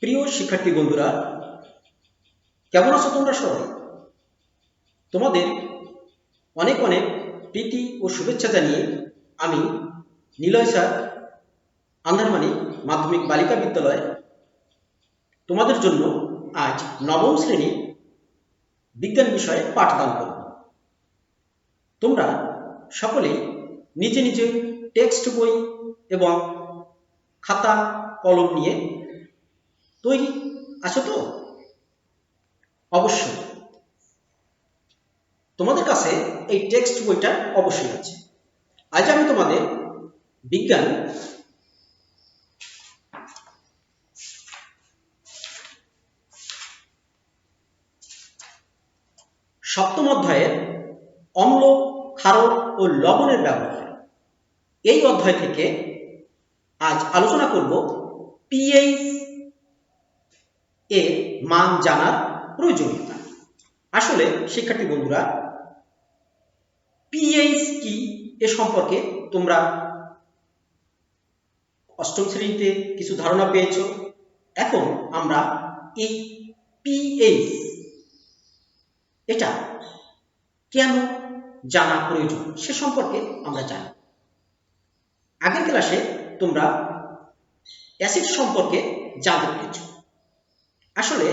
প্রিয় শিক্ষার্থী বন্ধুরা, কেমন আছো তোমরা সবাই? তোমাদের অনেক অনেক প্রীতি ও শুভেচ্ছা জানিয়ে আমি নিলয় স্যার, আন্ধারমানিক মাধ্যমিক বালিকা বিদ্যালয় তোমাদের জন্য আজ নবম শ্রেণীর বিজ্ঞান বিষয়ে পাঠদান করব। তোমরা সকলেই নিজে নিজে টেক্সট বই এবং খাতা কলম নিয়ে তৈরি আছো তো? অবশ্যই তোমাদের কাছে এই টেক্সট বইটা অবশ্যই আছে। আজ আমি তোমাদের বিজ্ঞান সপ্তম অধ্যায়ের অম্ল, ক্ষারক ও লবণের ব্যবহার, এই অধ্যায় থেকে আজ আলোচনা করব পিএইচ এর মান জানার প্রয়োজনীয়তা। আসলে শিক্ষার্থী বন্ধুরা, পিএইচ কি এ সম্পর্কে তোমরা অষ্টম শ্রেণীতে কিছু ধারণা পেয়েছো। এখন আমরা এই পিএইচ এটা কেন জানা প্রয়োজন সে সম্পর্কে আমরা জানি। আগের ক্লাসে তোমরা অ্যাসিড সম্পর্কে জানতে পেরেছো। আসলে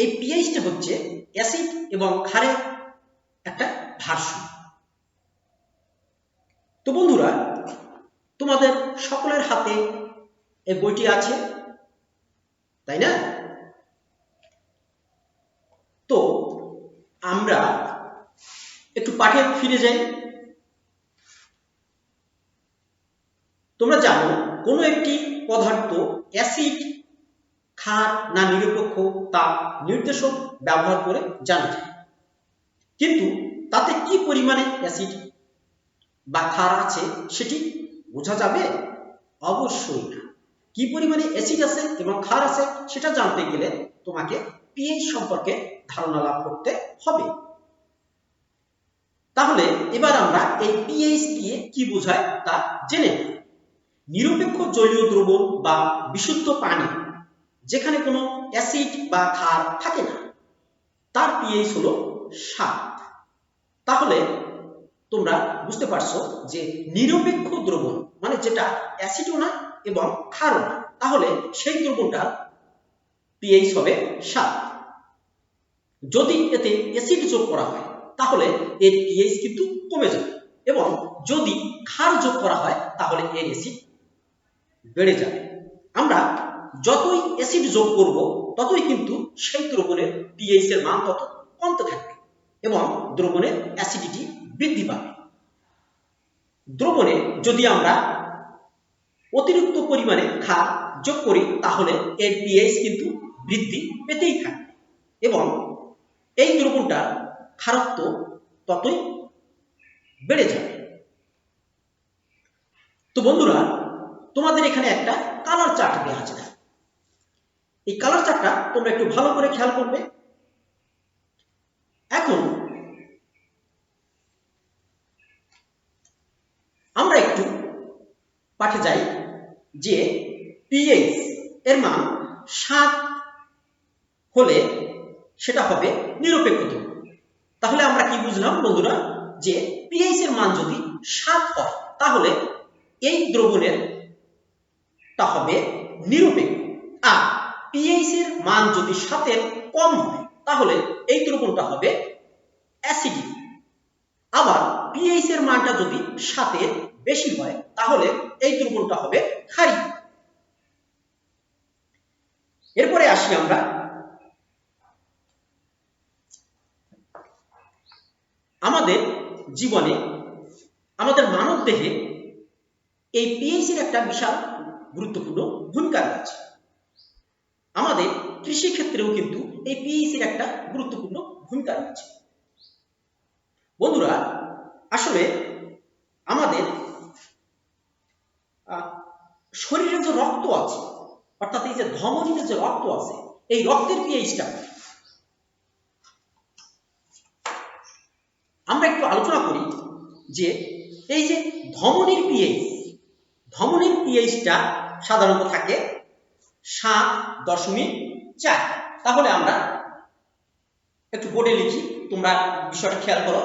এই পিএইচটা হচ্ছে অ্যাসিড এবং ক্ষারের একটা ভারসাম্য। তো বন্ধুরা, তোমাদের সকলের হাতে এই বইটি আছে, তাই না? তো আমরা একটু পাঠে ফিরে যাই। তোমরা জানো কোনো একটি পদার্থ অ্যাসিড, ক্ষার না নিরপেক্ষ তা নির্দেশক ব্যবহার করে জানা যায়, কিন্তু তাতে কি পরিমাণে অ্যাসিড বা ক্ষার আছে সেটি বোঝা যাবে? অবশ্যই না। কি পরিমাণে অ্যাসিড আছে এবং ক্ষার আছে সেটা জানতে গেলে তোমাকে পিএইচ সম্পর্কে ধারণা লাভ করতে হবে। তাহলে এবার আমরা এই পিএইচ দিয়ে কি বোঝায় তা জেনে নিই। নিরপেক্ষ জলীয় দ্রবণ বা বিশুদ্ধ পানি, যেখানে কোনো অ্যাসিড বা ক্ষার থাকে না, তার পিএইচ হলো 7। তাহলে তোমরা বুঝতে পারছো যে নিরপেক্ষ দ্রবণ মানে যেটা অ্যাসিডও না এবং ক্ষারও না, তাহলে সেই দ্রবণটার পিএইচ হবে 7। যদি এতে অ্যাসিড যোগ করা হয় তাহলে এর পিএইচ কিন্তু কমে যাবে, এবং যদি ক্ষার যোগ করা হয় তাহলে এর অ্যাসিড বেড়ে যাবে। আমরা যতই অ্যাসিড যোগ করব ততই কিন্তু সেই দ্রবণের পিএইচ এর মান তত কমতে থাকবে এবং দ্রবণের অ্যাসিডিটি বৃদ্ধি পাবে। দ্রবণে যদি আমরা অতিরিক্ত পরিমাণে ক্ষার যোগ করি তাহলে এর পিএইচ কিন্তু বৃদ্ধি পেতেই থাকবে এবং এই দ্রবণটার ক্ষারত্ব ততই বেড়ে যাবে। তো বন্ধুরা, তোমাদের এখানে একটা কালার চার্ট দেওয়া আছে। এই কালার চার্টটা তোমরা একটু ভালো করে খেয়াল করবে। এখন আমরা একটু পাঠে যাই যে পিএইচ এর মান 7 হলে সেটা হবে নিরপেক্ষ দ্রবণ। তাহলে আমরা কি বুঝলাম বন্ধুরা, যে পিএইচ এর মান যদি 7 হয় তাহলে এই দ্রবণের তা হবে নিরপেক্ষ, আর পিএইচ এর মান যদি 7 এর কম হয় তাহলে এই দ্রবণটা হবে অ্যাসিডিক। আবার পিএইচ এর মানটা যদি 7 এর বেশি হয় তাহলে এই দ্রবণটা হবে ক্ষারীয়। এরপরে আসি আমরা আমাদের জীবনে, আমাদের মানব দেহে এই পিএইচ এর একটা বিশাল গুরুত্বপূর্ণ ভূমিকা রয়েছে। আমাদের কৃষি ক্ষেত্রেও কিন্তু এই পিএইচ এর একটা গুরুত্বপূর্ণ ভূমিকা রয়েছে। বন্ধুরা, আসলে আমাদের শরীরে যে রক্ত আছে, অর্থাৎ এই যে ধমনীতে যে রক্ত আছে, এই রক্তের পিএইচটা আমরা একটু আলোচনা করি যে এই যে ধমনীর পিএইচটা সাধারণত থাকে 7.5 4। তাহলে আমরা একটু বোর্ডে লিখি, তোমরা বিষয়টা খেয়াল করো।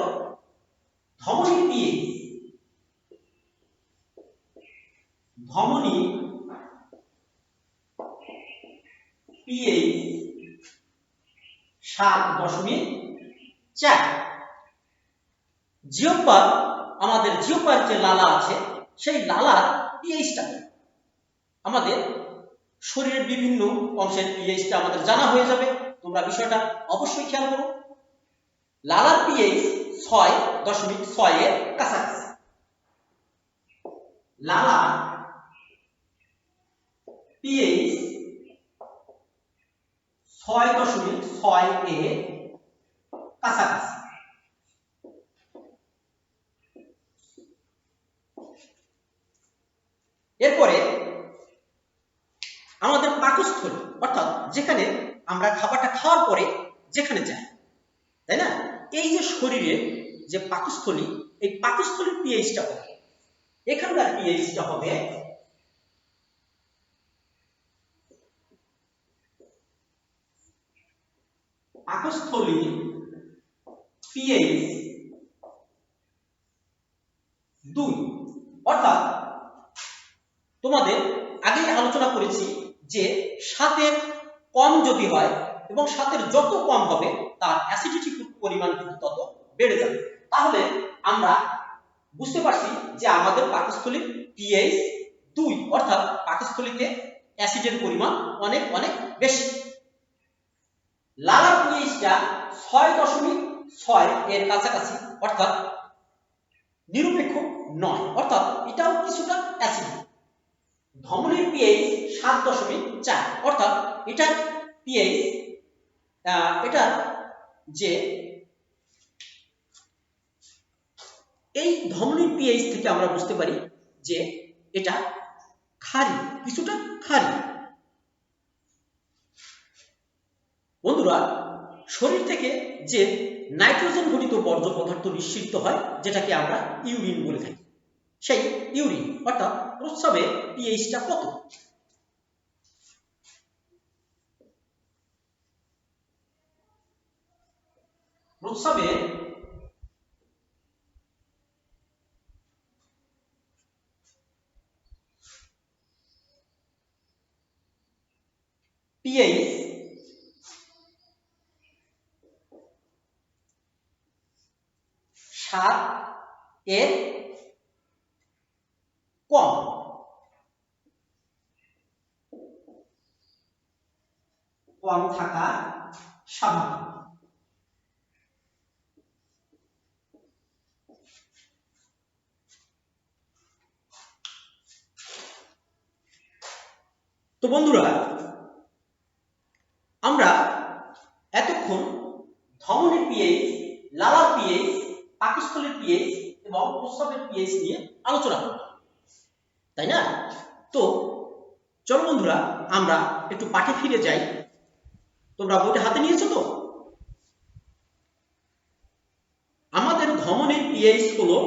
ধমনীর পিএইচ 7.4। জিহ্বার, আমাদের জিহ্বার যে লালা আছে সেই লালার পিএইচটা আমাদের শরীরের বিভিন্ন অংশের পিএইচটা আমাদের জানা হয়ে যাবে। তোমরা বিষয়টা অবশ্যই খেয়াল করো। লালার পিএইচ 6.6 এর কাছাকাছি। লালার পিএইচ 6.6 এর কাছাকাছি। এরপরে আমাদের পাকস্থলী, অর্থাৎ যেখানে আমরা খাবারটা খাওয়ার পরে যেখানে যাই, তাই না? এই যে শরীরের যে পাকস্থলী, এই পাকস্থলীর পিএইচটা হবে, এখানকার পিএইচটা হবে পাকস্থলী পিএইচ 2। অর্থাৎ তোমাদের আগেই আলোচনা করেছি যে 7-এর কম যদি হয় এবং 7-এর যত কম হবে তার অ্যাসিডিটি পরিমাণ কিন্তু তত বেড়ে যাবে। তাহলে আমরা বুঝতে পারছি যে আমাদের পাকস্থলীর পিএইচ 2, অর্থাৎ পাকস্থলীতে অ্যাসিডের পরিমাণ অনেক অনেক বেশি। লালার পিএইচটা 6.6 এর কাছাকাছি, অর্থাৎ নিরপেক্ষ নয়, অর্থাৎ এটাও কিছুটা অ্যাসিডিক। ধমনীর পিএইচ 7.4, অর্থাৎ এটার পিএইচ, এটা যে এই ধমনীর পিএইচ থেকে আমরা বুঝতে পারি যে এটা ক্ষারী, কিছুটা ক্ষারী। বন্ধুরা, শরীর থেকে যে নাইট্রোজেন ঘটিত বর্জ্য পদার্থ নিঃসৃত হয়, যেটাকে আমরা ইউরিন বলে থাকি, সেই ইউরিন অর্থাৎ প্রস্রাবের পিএইচটা কত? প্রস্রাবের পিএইচ 7 এর কম। কম থাকা স্বাভাবিক। তো বন্ধুরা, আমরা এতক্ষণ ধমনীর পিএইচ, লালার পিএইচ, পাকস্থলীর পিএইচ এবং প্রস্রাবের পিএইচ নিয়ে আলোচনা করব, তাই না? তো চলো বন্ধুরা, আমরা একটু পাঠে ফিরে যাই। তোমরা বইটা হাতে নিয়েছো তো? আমাদের ধমনীর পিএইচ হলো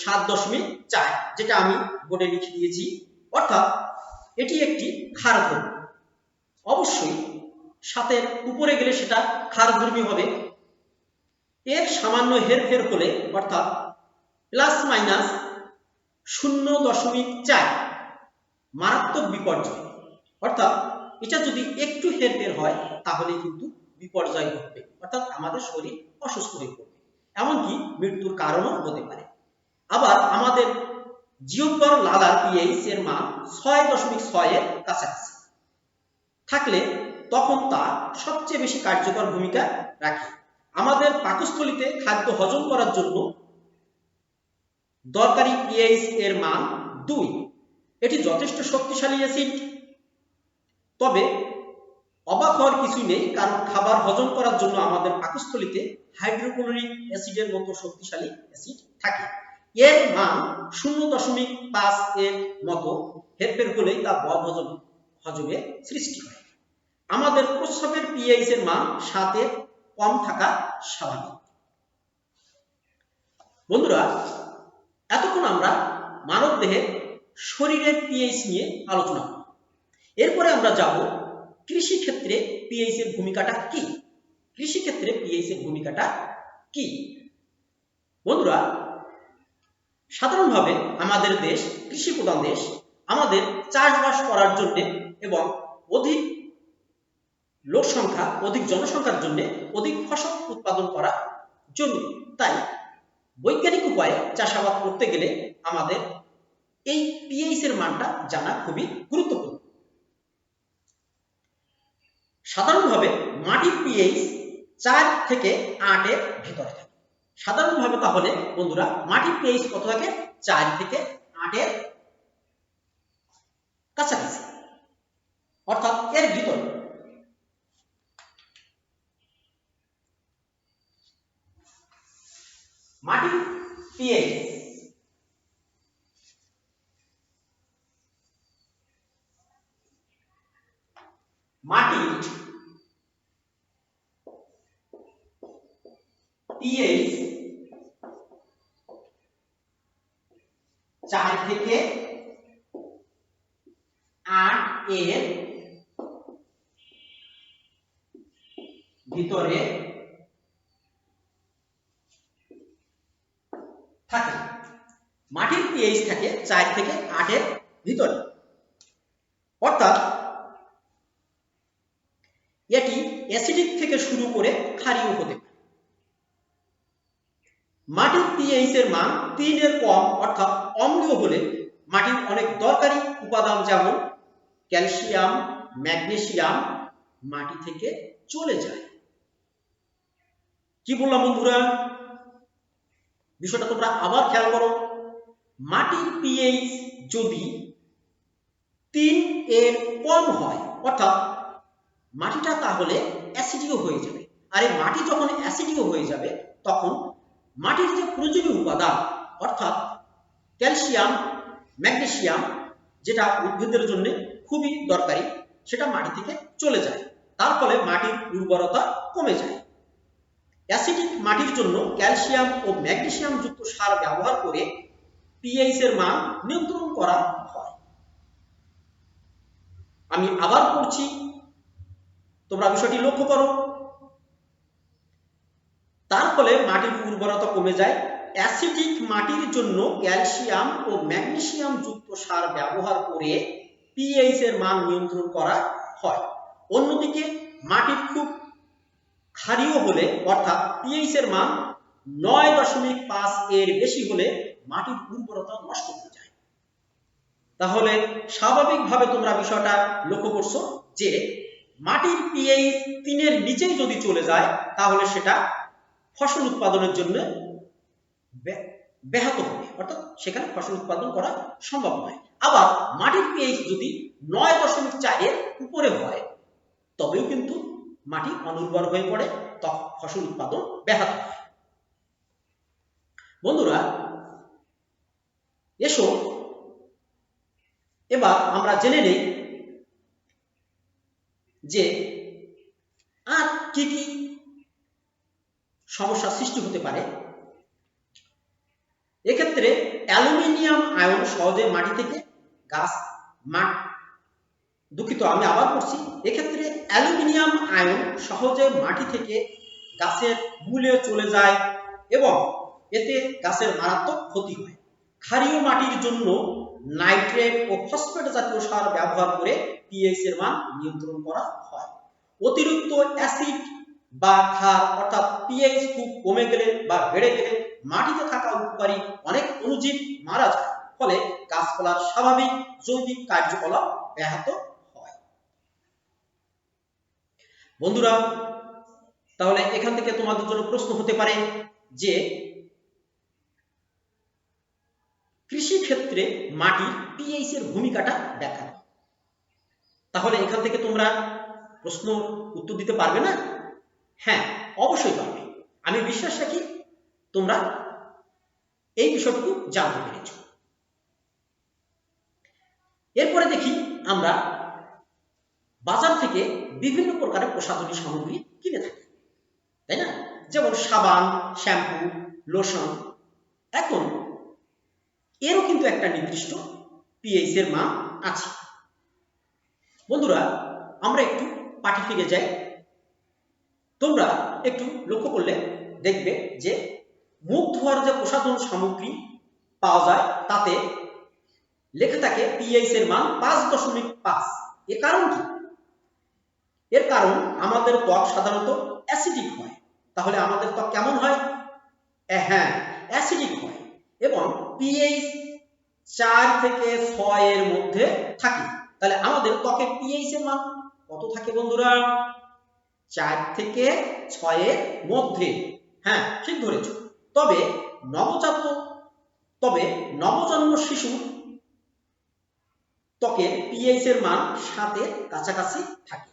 7.4, যেটা আমি বোর্ডে লিখে দিয়েছি, অর্থাৎ এটি একটি ক্ষারধর্মী। অবশ্যই 7-এর উপরে গেলে সেটা ক্ষারধর্মী হবে। এর সামান্য হেরফের হলে, অর্থাৎ প্লাস মাইনাস 0.4, মারাত্মক বিপর্যয়। অর্থাৎ এটা যদি একটু হেরফের হয় তাহলে কিন্তু বিপর্যয় ঘটবে, অর্থাৎ আমাদের শরীর অসুস্থ হয়ে পড়বে, এমনকি মৃত্যুর কারণও হতে পারে। আবার আমাদের জিহ্বার লালার পিএইচ এর মান 6.6 এর কাছাকাছি থাকলে তখন তা সবচেয়ে বেশি কার্যকর ভূমিকা রাখে। আমাদের পাকস্থলীতে খাদ্য হজম করার জন্য দরকারি পিএইচ এর মান 2। এটি যথেষ্ট শক্তিশালী অ্যাসিড। তবে অবাক হওয়ার কিছুই নেই, কারণ খাবার হজম করার জন্য আমাদের পাকস্থলীতে হাইড্রোক্লোরিক অ্যাসিডের মতো শক্তিশালী অ্যাসিড থাকে। এর মান 0.5 এর মতো হেরফের হলেই তা বদহজম হজমের সৃষ্টি হয়। আমাদের প্রস্রাবের পিএইচ এর মান 7 এর কম থাকা স্বাভাবিক। বন্ধুরা, এতক্ষণ আমরা মানবদেহের শরীরের পিএইচ নিয়ে আলোচনা করব। এরপরে আমরা যাব কৃষি ক্ষেত্রে পিএইচ এর ভূমিকাটা কি? কৃষি ক্ষেত্রে পিএইচ এর ভূমিকাটা কি? বন্ধুরা, সাধারণভাবে আমাদের দেশ কৃষি প্রধান দেশ। আমাদের চাষবাস করার জন্য এবং অধিক লোক সংখ্যা, অধিক জনসংখ্যার জন্য অধিক ফসল উৎপাদন করা জরুরি। তাই বৈজ্ঞানিক উপায়ে চাষাবাদ করতে গেলে আমাদের এই পিএইচ এর মানটা জানা খুবই গুরুত্বপূর্ণ। সাধারণভাবে মাটির পিএইচ 4 থেকে 8 এর ভিতরে থাকে। সাধারণভাবে তাহলে বন্ধুরা মাটির পিএইচ কত থাকে? 4 থেকে 8 এর কাছাকাছি, অর্থাৎ এর ভিতরে। মাটির পিএইচ মাটির পিএইচ 4 থেকে 8 এর ভিতরে থাকে। মাটির পিএইচ থাকে 4 থেকে 8 এর ভিতরে, অর্থাৎ এটি অ্যাসিডিক থেকে শুরু করে ক্ষারীয় হতে পারে। মাটির পিএইচ এর মান 3 এর কম অর্থাৎ অম্লীয় হলে মাটির অনেক দরকারি উপাদান যেমন ক্যালসিয়াম, ম্যাগনেসিয়াম মাটি থেকে চলে যায়। কি বললাম বন্ধুরা? বিষয়টা তোমরা আবার খেয়াল করো। মাটির পিএইচ যদি 3 এর কম হয় অর্থাৎ মাটিটা তাহলে অ্যাসিডীয় হয়ে যাবে। আর এই মাটি যখন অ্যাসিডীয় হয়ে যাবে তখন মাটির যে প্রয়োজনীয় উপাদান অর্থাৎ ক্যালসিয়াম, ম্যাগনেসিয়াম, যেটা উদ্ভিদের জন্য খুবই দরকারি, সেটা মাটি থেকে চলে যায়। তার ফলে মাটির উর্বরতা কমে যায়। অ্যাসিডিক মাটির জন্য ক্যালসিয়াম ও ম্যাগনেসিয়াম যুক্ত সার ব্যবহার করে পিএইচ এর মান নিয়ন্ত্রণ করা হয়। আমি আবার পড়ছি, তোমরা বিষয়টি লক্ষ্য করো। তার ফলে মাটির উর্বরতা কমে যায়। অ্যাসিডিক মাটির জন্য ক্যালসিয়াম ও ম্যাগনেসিয়াম যুক্ত সার ব্যবহার করে পিএইচ এর মান নিয়ন্ত্রণ করা হয়। অন্যদিকে মাটি খুব ক্ষারীয় হলে অর্থাৎ পিএইচ এর মান 9.5 এর বেশি হলে মাটির উর্বরতা নষ্ট হয়ে যায়। তাহলে স্বাভাবিকভাবে তোমরা বিষয়টা লক্ষ্য করছো যে মাটির পিএইচ 3 এর নিচেই যদি চলে যায় তাহলে সেটা ফসল উৎপাদনের জন্য ব্যাহত হবে, অর্থাৎ সেখানে ফসল উৎপাদন করা সম্ভব নয়। আবার মাটির পিএইচ যদি 9.4 এর উপরে হয় তবেও কিন্তু মাটি অনুর্বর হয়ে পড়ে, তখন ফসল উৎপাদন ব্যাহত হয়। বন্ধুরা, এসো এবার আমরা জেনে নেই যে আর কি কি সমস্যা সৃষ্টি হতে পারে। এক্ষেত্রে অ্যালুমিনিয়াম আয়ন সহজে মাটি থেকে আমি আবার বলছি, এক্ষেত্রে অ্যালুমিনিয়াম আয়ন সহজে মাটি থেকে গাছের মূলে চলে যায় এবং এতে গাছের মারাত্মক ক্ষতি হয়। ক্ষারীয় মাটির জন্য নাইট্রেট ও ফসফেট জাতীয় সার ব্যবহার করে পিএইচ এর মান নিয়ন্ত্রণ করা হয়। অতিরিক্ত অ্যাসিড বা ক্ষার অর্থাৎ পিএইচ খুব কমে গেলে বা বেড়ে গেলে মাটিতে থাকা উপকারী অনেক অণুজীব মারা যায়, ফলে গাছপালার স্বাভাবিক জৈবিক কার্যকলাপ ব্যাহত হয়। বন্ধুরা, তাহলে এখান থেকে তোমাদের জন্য প্রশ্ন হতে পারে যে কৃষি ক্ষেত্রে মাটির পিএইচ এর ভূমিকাটা ব্যাখ্যা করো। তাহলে এখান থেকে তোমরা প্রশ্ন উত্তর দিতে পারবে না? হ্যাঁ, অবশ্যই পারবে। আমি বিশ্বাস রাখি তোমরা এই বিষয়টুকু জানতে পেরেছ। এরপরে দেখি আমরা বাজার থেকে বিভিন্ন প্রকারের প্রসাধনী সামগ্রী কিনে থাকি, তাই না? যেমন সাবান, শ্যাম্পু, লোশন। এখন এরও কিন্তু একটা নির্দিষ্ট পিএইচ এর মান আছে। বন্ধুরা, আমরা একটু পাঠে ফিরে যাই। তোমরা একটু লক্ষ্য করলে দেখবে যে মুখ ধোয়ার যে প্রসাধন সামগ্রী পাওয়া যায় তাতে লেখা থাকে পিএইচ এর মান 5.5। এর কারণ কি? এর কারণ আমাদের ত্বক সাধারণত অ্যাসিডিক হয়। তাহলে আমাদের ত্বক কেমন হয়? হ্যাঁ, অ্যাসিডিক হয় এবং পিএইচ 4 থেকে 6 এর মধ্যে থাকে। তাহলে আমাদের ত্বকের পিএইচ এর মান কত থাকে বন্ধুরা? 4 থেকে 6 এর মধ্যে। হ্যাঁ, ঠিক ধরেছো। তবে নবজন্ম শিশু ত্বকের পিএইচ এর মান 7 এর কাছাকাছি থাকে।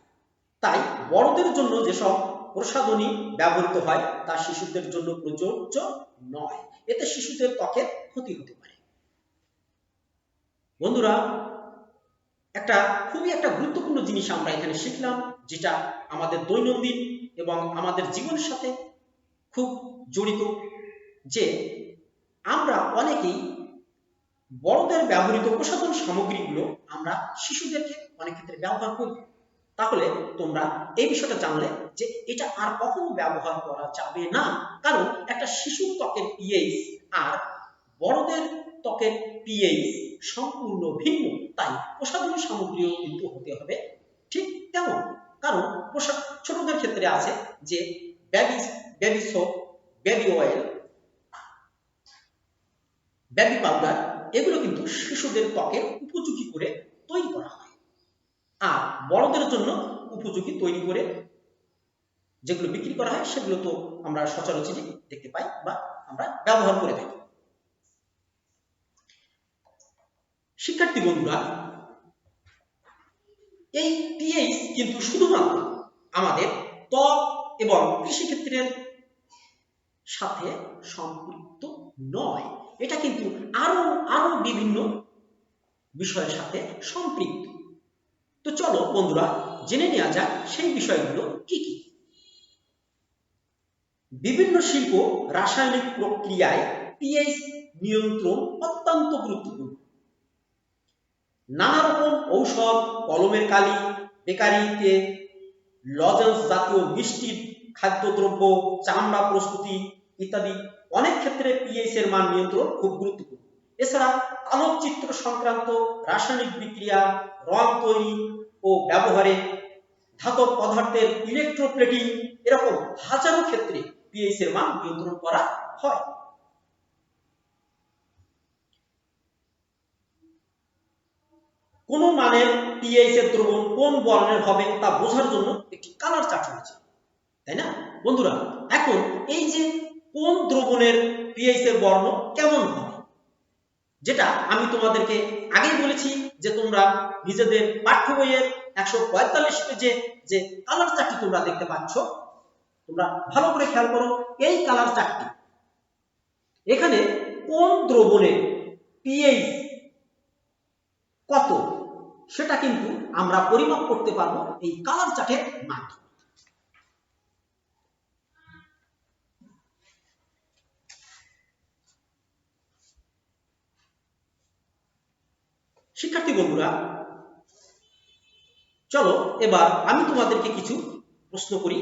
তাই বড়দের জন্য যেসব প্রসাধনী ব্যবহৃত হয় তা শিশুদের জন্য প্রযোজ্য নয়। এতে শিশুদের ত্বকের ক্ষতি হতে পারে। বন্ধুরা, খুবই একটা গুরুত্বপূর্ণ জিনিস আমরা এখানে শিখলাম, যেটা আমাদের দৈনন্দিন এবং আমাদের জীবনের সাথে খুব জড়িত, যে আমরা অনেকেই বড়দের ব্যবহৃত প্রসাধন সামগ্রীগুলো আমরা শিশুদেরকে অনেক ক্ষেত্রে ব্যবহার করি। তাহলে তোমরা এই বিষয়টা জানলে যে এটা আর কখনো ব্যবহার করা যাবে না। কারণ একটা শিশুর ত্বকের পিএইচ আর বড়দের ত্বকের পিএইচ সম্পূর্ণ ভিন্ন। তাই প্রসাধন সামগ্রীও কিন্তু হতে হবে ঠিক তেমন। কারণ ছোটদের ক্ষেত্রে আছে যে baby soap, baby oil, baby powder, এগুলো কিন্তু শিশুদের ত্বকের উপযোগী করে তৈরি করা হয়। আর বড়দের জন্য উপযোগী তৈরি করে যেগুলো বিক্রি করা হয় সেগুলো তো আমরা সচরাচর দেখতে পাই বা আমরা ব্যবহার করে থাকি। শিক্ষার্থী বন্ধুরা, এই পিএইচ কিন্তু শুধুমাত্র আমাদের ত্বক এবং কৃষিক্ষেত্রের সাথে সম্পৃক্ত নয়, এটা কিন্তু আরো বিভিন্ন বিষয়ের সাথে সম্পৃক্ত। তো চলো বন্ধুরা, জেনে নেওয়া যাক সেই বিষয়গুলো কি কি। বিভিন্ন শিল্প রাসায়নিক প্রক্রিয়ায় পিএইচ নিয়ন্ত্রণ অত্যন্ত গুরুত্বপূর্ণ। নানা রকম ঔষধ, কলমের কালি, বেকারিতে লজেন্স জাতীয় মিষ্টি খাদ্যদ্রব্য, চামড়া প্রস্তুতি ইত্যাদি অনেক ক্ষেত্রে পিএইচ এর মান নিয়ন্ত্রণ খুব গুরুত্বপূর্ণ। এছাড়া আলোকচিত্র সংক্রান্ত রাসায়নিক বিক্রিয়া, রং তৈরি ও ব্যবহারে, ধাতব পদার্থের ইলেকট্রোপ্লেটিং, এরকম হাজারো ক্ষেত্রে পিএইচ এর মান নিয়ন্ত্রণ করা হয়। কোন মানের পিএইচ এর দ্রবণ কোন বর্ণের হবে তা বোঝার জন্য একটি কালার চার্ট রয়েছে, তাই না বন্ধুরা? এখন এই যে কোন দ্রবণের পিএইচ এর বর্ণ কেমন হবে, যেটা আমি তোমাদেরকে আগেই বলেছি যে তোমরা নিজেদের পাঠ্য বইয়ের 145 পেজে যে কালার চার্টটি তোমরা দেখতে পাচ্ছ, তোমরা ভালো করে খেয়াল করো এই কালার চার্টটি। এখানে কোন দ্রবণের পিএইচ কত সেটা কিন্তু আমরা পরিমাপ করতে পারবো এই কালার চার্টের মাধ্যমে। শিক্ষার্থী বন্ধুরা, চলো এবার আমি তোমাদেরকে কিছু প্রশ্ন করি।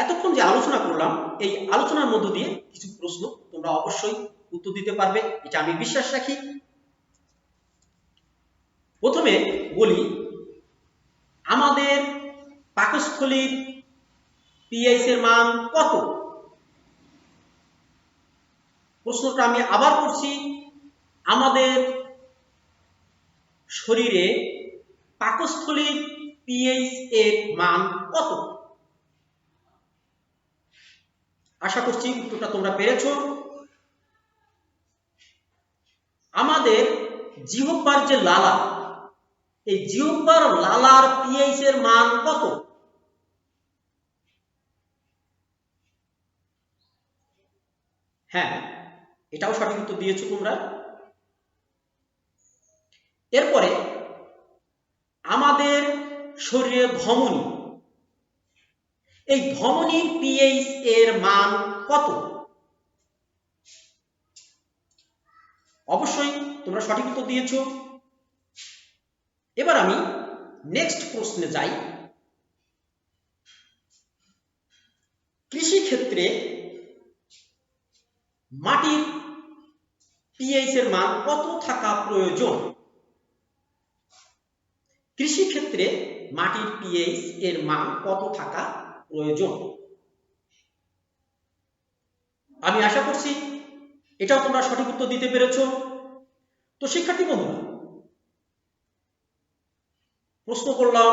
এতক্ষণ যে আলোচনা করলাম এই আলোচনার মধ্য দিয়ে কিছু প্রশ্ন তোমরা অবশ্যই উত্তর দিতে পারবে, এটা আমি বিশ্বাস রাখি। প্রথমে বলি, আমাদের পাকস্থলীর পিএইচ এর মান কত? প্রশ্নটা আমি আবার করছি, আমাদের শরীরে পাকস্থলীর পিএইচ এর মান কত? আশা করছি উত্তরটা তোমরা পেরেছো। আমাদের জিহ্বার যে লালা, এই জিহ্বার লালার পিএইচ এর মান কত? হ্যাঁ, এটাও সঠিক উত্তর দিয়েছো তোমরা। এরপরে আমাদের শরীরের ধমনী, এই ধমনীর পিএইচ এর মান কত? অবশ্যই তোমরা সঠিক উত্তর দিয়েছো। এবার আমি নেক্সট প্রশ্নে যাই। কৃষি ক্ষেত্রে মাটির পিএইচ এর মান কত থাকা প্রয়োজন? কৃষি ক্ষেত্রে মাটির পিএইচ এর মান কত থাকা প্রয়োজন? আমি আশা করছি এটাও তোমরা সঠিক উত্তর দিতে পেরেছো। তো শিক্ষার্থী বন্ধুরা, প্রশ্ন করলাম,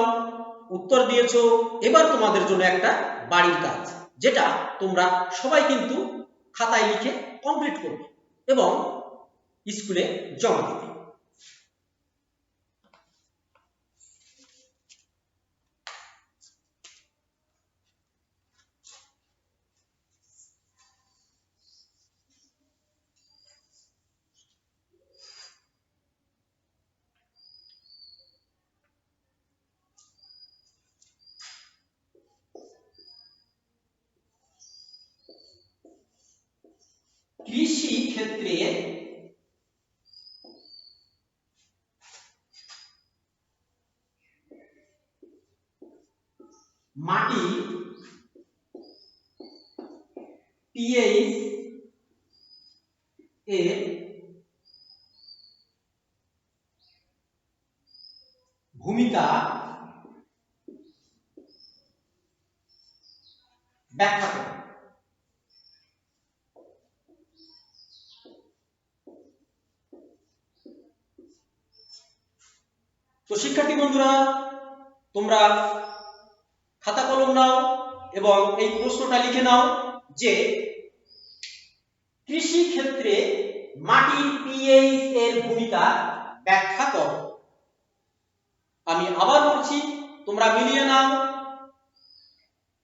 উত্তর দিয়েছো, এবার তোমাদের জন্য একটা বাড়ির কাজ, যেটা তোমরা সবাই কিন্তু খাতায় লিখে কমপ্লিট করবে এবং স্কুলে জমা দেবে। কৃষি ক্ষেত্রে মাটি পিএইচ এর ভূমিকা ব্যাখ্যা করো। তো শিক্ষার্থী বন্ধুরা, তোমরা খাতা কলম নাও এবং এই প্রশ্নটা লিখে নাও যে কৃষি ক্ষেত্রে মাটির পিএইচ এর ভূমিকা ব্যাখ্যা করো। আমি আবার বলছি, তোমরা মিলিয়ে নাও।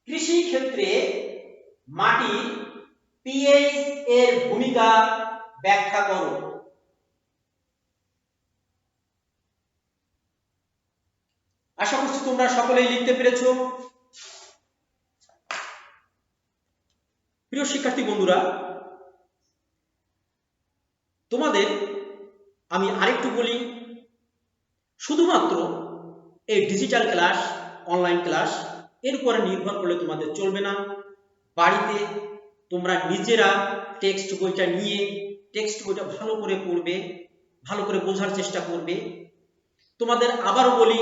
কৃষি ক্ষেত্রে মাটির পিএইচ এর ভূমিকা ব্যাখ্যা করো। আশা করছি তোমরা সকলেই লিখতে পেরেছো। প্রিয় শিক্ষার্থী বন্ধুরা, তোমাদের আমি আরেকটু বলি, শুধুমাত্র এই ডিজিটাল ক্লাস, অনলাইন ক্লাস এর উপরে নির্ভর করলে তোমাদের চলবে না। বাড়িতে তোমরা নিজেরা টেক্সট বইটা নিয়ে টেক্সট বইটা ভালো করে পড়বে, ভালো করে বোঝার চেষ্টা করবে। তোমাদের আবারও বলি,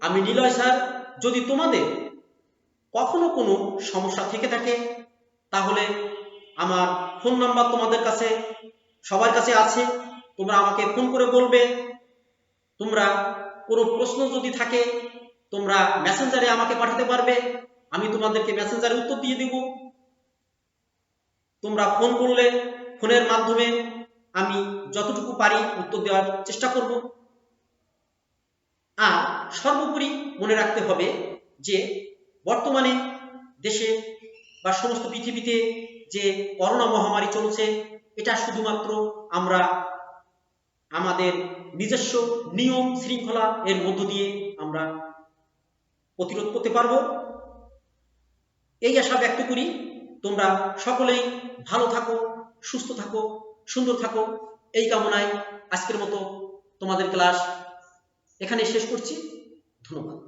আমি নিলয় স্যার, যদি তোমাদের কখনো কোনো সমস্যা থেকে থাকে তাহলে আমার ফোন নাম্বার তোমাদের কাছে সবার কাছে আছে, তোমরা আমাকে ফোন করে বলবে। তোমরা কোনো প্রশ্ন যদি থাকে তোমরা মেসেঞ্জারে আমাকে পাঠাতে পারবে, আমি তোমাদেরকে মেসেঞ্জারে উত্তর দিয়ে দেব। তোমরা ফোন করলে ফোনের মাধ্যমে আমি যতটুকু পারি উত্তর দেওয়ার চেষ্টা করব। আর সর্বোপরি মনে রাখতে হবে যে বর্তমানে দেশে বা সমস্ত পৃথিবীতে যে করোনা মহামারী চলছে, এটা শুধুমাত্র আমরা আমাদের নিজস্ব নিয়ম শৃঙ্খলা এর মধ্য দিয়ে আমরা প্রতিরোধ করতে পারবো, এই আশা ব্যক্ত করি। তোমরা সকলেই ভালো থাকো, সুস্থ থাকো, সুন্দর থাকো, এই কামনায় আজকের মতো তোমাদের ক্লাস এখানে শেষ করছি। ধন্যবাদ।